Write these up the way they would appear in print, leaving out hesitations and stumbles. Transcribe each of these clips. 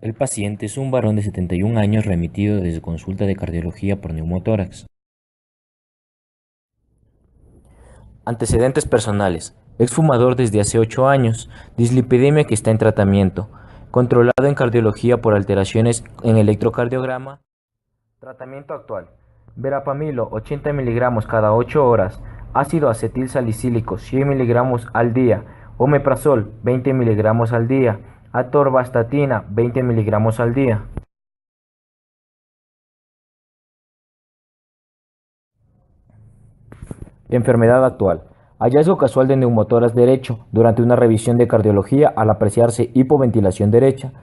El paciente es un varón de 71 años remitido desde consulta de cardiología por neumotórax. Antecedentes personales. Exfumador desde hace 8 años. Dislipidemia que está en tratamiento. Controlado en cardiología por alteraciones en electrocardiograma. Tratamiento actual. Verapamilo 80 miligramos cada 8 horas. Ácido acetil salicílico 100 miligramos al día. Omeprazol 20 miligramos al día. Atorvastatina 20 miligramos al día. Enfermedad actual. Hallazgo casual de neumotórax derecho durante una revisión de cardiología al apreciarse hipoventilación derecha.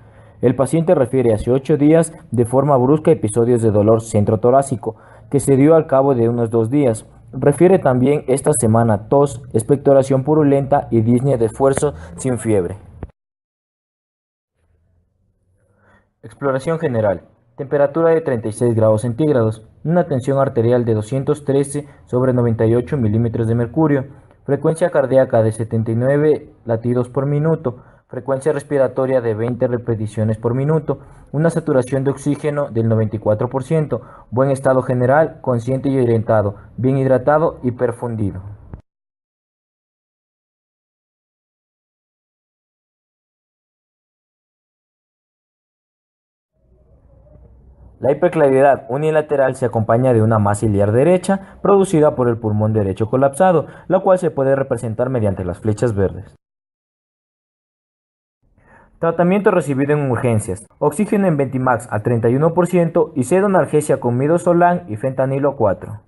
El paciente refiere hace 8 días de forma brusca episodios de dolor centrotorácico que se dio al cabo de unos 2 días. Refiere también esta semana tos, expectoración purulenta y disnea de esfuerzo sin fiebre. Exploración general. Temperatura de 36 grados centígrados. Una tensión arterial de 213/98 milímetros de mercurio. Frecuencia cardíaca de 79 latidos por minuto. Frecuencia respiratoria de 20 repeticiones por minuto. Una saturación de oxígeno del 94%. Buen estado general, consciente y orientado. Bien hidratado y perfundido. La hiperclaridad unilateral se acompaña de una masa ciliar derecha producida por el pulmón derecho colapsado, la cual se puede representar mediante las flechas verdes. Tratamiento recibido en urgencias. Oxígeno en Ventimax al 31% y sedonalgesia con midazolam y fentanilo 4.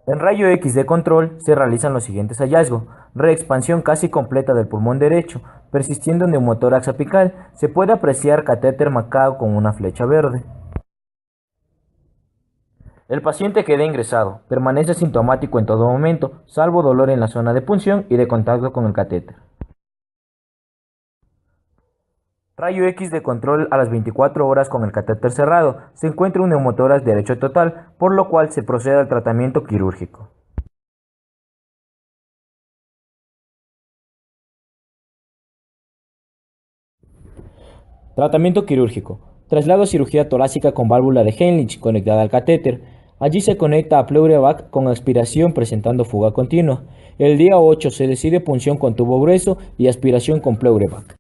En rayo X de control se realizan los siguientes hallazgos: reexpansión casi completa del pulmón derecho, persistiendo neumotórax apical, se puede apreciar catéter marcado con una flecha verde. El paciente queda ingresado, permanece sintomático en todo momento, salvo dolor en la zona de punción y de contacto con el catéter. Rayo X de control a las 24 horas con el catéter cerrado, se encuentra un neumotórax derecho total, por lo cual se procede al tratamiento quirúrgico. Tratamiento quirúrgico. Traslado a cirugía torácica con válvula de Heimlich conectada al catéter. Allí se conecta a Pleurevac con aspiración presentando fuga continua. El día 8 se decide punción con tubo grueso y aspiración con Pleurevac.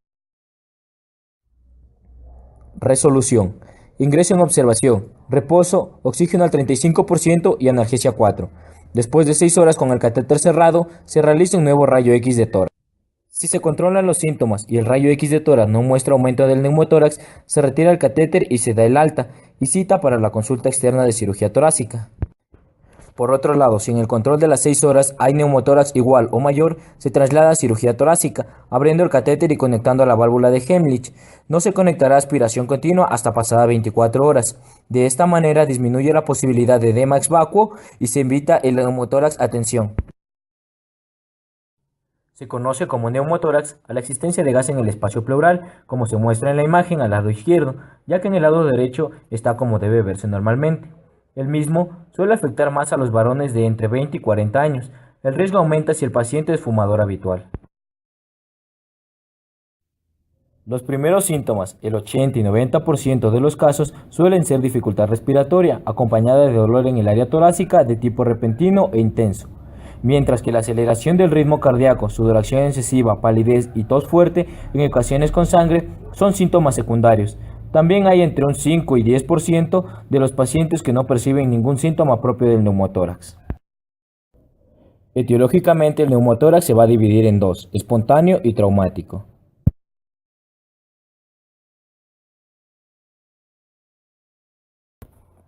Resolución. Ingreso en observación. Reposo, oxígeno al 35% y analgesia 4. Después de 6 horas con el catéter cerrado, se realiza un nuevo rayo X de tórax. Si se controlan los síntomas y el rayo X de tórax no muestra aumento del neumotórax, se retira el catéter y se da el alta y cita para la consulta externa de cirugía torácica. Por otro lado, si en el control de las 6 horas hay neumotórax igual o mayor, se traslada a cirugía torácica, abriendo el catéter y conectando a la válvula de Heimlich. No se conectará aspiración continua hasta pasada 24 horas. De esta manera disminuye la posibilidad de edema ex vacuo y se evita el neumotórax a tensión. Se conoce como neumotórax a la existencia de gas en el espacio pleural, como se muestra en la imagen al lado izquierdo, ya que en el lado derecho está como debe verse normalmente. El mismo suele afectar más a los varones de entre 20 y 40 años. El riesgo aumenta si el paciente es fumador habitual. Los primeros síntomas, el 80 y 90% de los casos, suelen ser dificultad respiratoria, acompañada de dolor en el área torácica de tipo repentino e intenso, mientras que la aceleración del ritmo cardíaco, sudoración excesiva, palidez y tos fuerte, en ocasiones con sangre, son síntomas secundarios. También hay entre un 5 y 10% de los pacientes que no perciben ningún síntoma propio del neumotórax. Etiológicamente, el neumotórax se va a dividir en dos: espontáneo y traumático.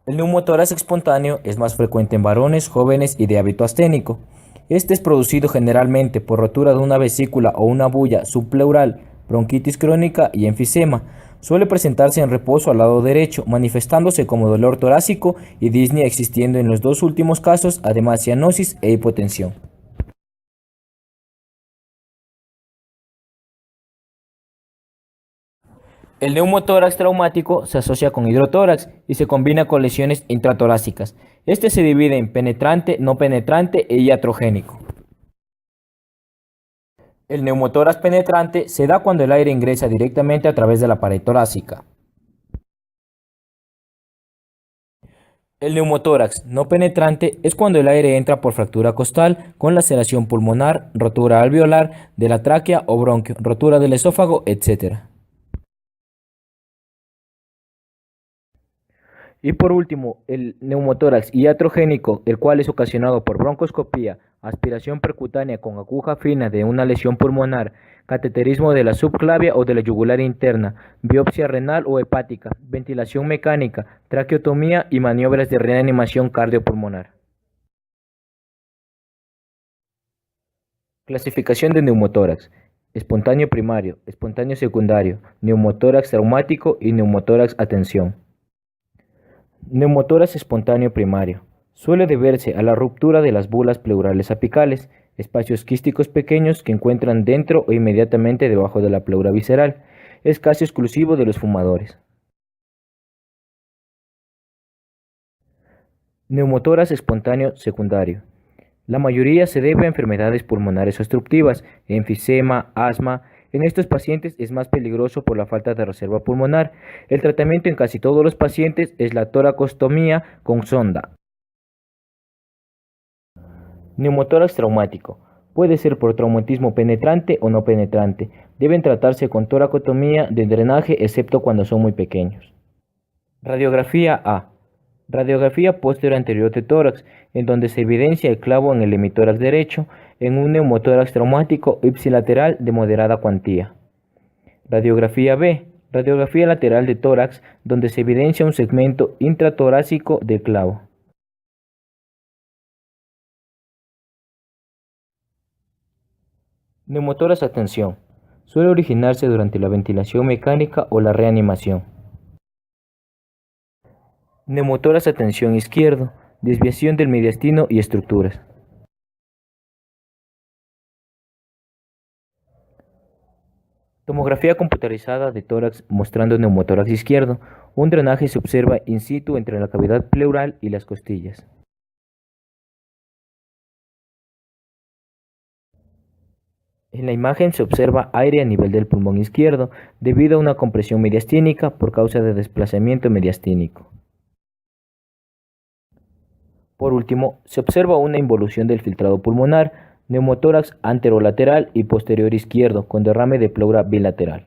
El neumotórax espontáneo es más frecuente en varones jóvenes y de hábito asténico. Este es producido generalmente por rotura de una vesícula o una bulla subpleural, bronquitis crónica y enfisema. Suele presentarse en reposo al lado derecho, manifestándose como dolor torácico y disnea, existiendo en los dos últimos casos además cianosis e hipotensión. El neumotórax traumático se asocia con hidrotórax y se combina con lesiones intratorácicas. Este se divide en penetrante, no penetrante e iatrogénico. El neumotórax penetrante se da cuando el aire ingresa directamente a través de la pared torácica. El neumotórax no penetrante es cuando el aire entra por fractura costal con laceración pulmonar, rotura alveolar de la tráquea o bronquio, rotura del esófago, etc. Y por último, el neumotórax iatrogénico, el cual es ocasionado por broncoscopía, aspiración percutánea con aguja fina de una lesión pulmonar, cateterismo de la subclavia o de la yugular interna, biopsia renal o hepática, ventilación mecánica, traqueotomía y maniobras de reanimación cardiopulmonar. Clasificación de neumotórax: espontáneo primario, espontáneo secundario, neumotórax traumático y neumotórax a tensión. Neumotórax espontáneo primario. Suele deberse a la ruptura de las bulas pleurales apicales, espacios quísticos pequeños que encuentran dentro o inmediatamente debajo de la pleura visceral. Es casi exclusivo de los fumadores. Neumotórax espontáneo secundario. La mayoría se debe a enfermedades pulmonares obstructivas, enfisema, asma. En estos pacientes es más peligroso por la falta de reserva pulmonar. El tratamiento en casi todos los pacientes es la toracostomía con sonda. Neumotórax traumático. Puede ser por traumatismo penetrante o no penetrante. Deben tratarse con toracotomía de drenaje excepto cuando son muy pequeños. Radiografía A. Radiografía posterior anterior de tórax, en donde se evidencia el clavo en el hemitórax derecho en un neumotórax traumático ipsilateral de moderada cuantía. Radiografía B. Radiografía lateral de tórax, donde se evidencia un segmento intratorácico del clavo. Neumotórax a tensión. Suele originarse durante la ventilación mecánica o la reanimación. Neumotórax a tensión izquierdo. Desviación del mediastino y estructuras. Tomografía computarizada de tórax mostrando neumotórax izquierdo. Un drenaje se observa in situ entre la cavidad pleural y las costillas. En la imagen se observa aire a nivel del pulmón izquierdo debido a una compresión mediastínica por causa de desplazamiento mediastínico. Por último, se observa una involución del filtrado pulmonar, neumotórax anterolateral y posterior izquierdo con derrame de pleura bilateral.